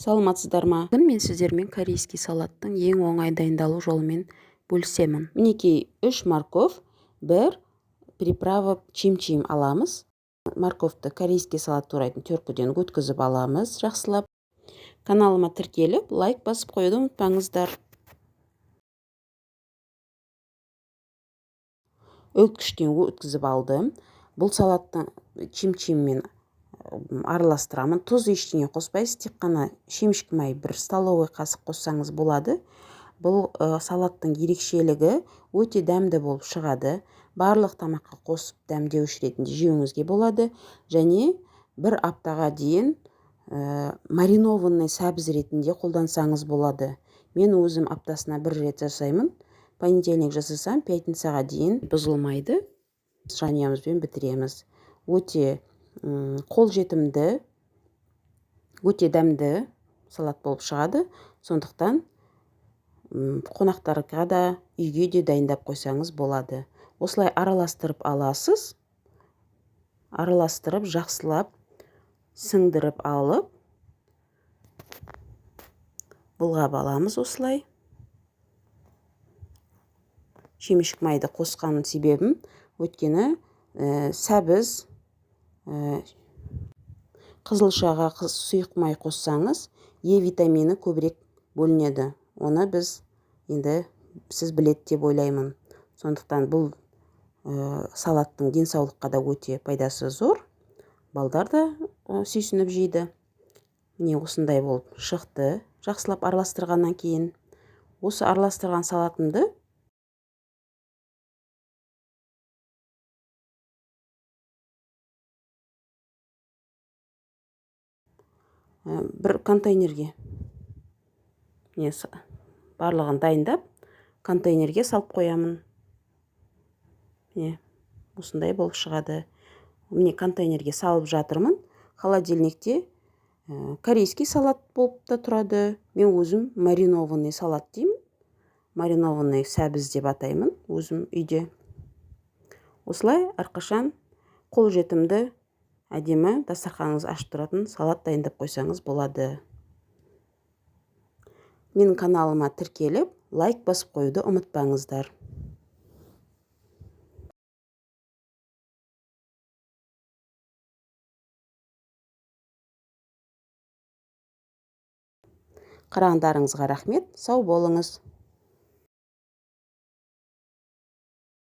Саламатсыздар ма? Бүгін мен сіздермен корейский салаттың ең оңай дайындалу жолымен бөлісемін. Мінекей 3 морков, 1 приправа чим-чим аламыз. Морковты корейский салат турайтын төркіден өткізіп аламыз, жақсылап. Каналыма тіркеліп, лайк басып қоюды ұмытпаңыздар. Өткіштен өткізіп алдым. Бұл салатты чим-чиммен араластырамын. Тұз ештеңе қоспайсыз, тек қана шемішкі май 1 столовый қасық қоссаңыз болады. Бұл салаттың ерекшелігі өте дәмді болып шығады. Барлық тамаққа қосып дәмдеуіш ретінде жеуіңізге болады. Және 1 аптаға дейін маринованный сәбіз ретінде қолдансаңыз болады. Мен өзім аптасына 1 рет жасаймын. Понедельник жасасам, пятницаға дейін бұзылмайды. Жанұямызбен бітіреміз. Өте қолжетімді, өте дәмді салат болып шығады. Сондықтан қонақтарға да үйге де дайындап қойсаңыз болады. Осылай араластырып аласыз. Араластырып, жақсылап, сіңдіріп алып, бұлғап аламыз осылай. Шемішкі майды қосқанның себебім, өйткені сәбіз, қызылшаға сұйық май қоссаңыз, Е витамині көбірек бөлінеді. Оны сіз біледі деп ойлаймын. Сондықтан бұл салаттың денсаулыққа да өте пайдасы зор. Балдар да сүйсініп жейді. Міне осындай болып шықты, жақсылап араластырғаннан кейін. Осы араластырған салатымды бір контейнерге, барлығын дайындап, контейнерге салып қоямын. Осындай болып шығады. Міне контейнерге салып жатырмын. Холодильникте корейский салат болып та тұрады. Мен өзім маринованный салат деймін. Маринованный сәбіз деп атаймын өзім үйде. Осылай әрқашан қолжетімді, әдемі дастарханыңыз ашып тұратын салат дайындап қойсаңыз болады. Менің каналыма тіркеліп, лайк басып қоюды ұмытпаңыздар. Қарағандарыңызға рахмет, сау болыңыз.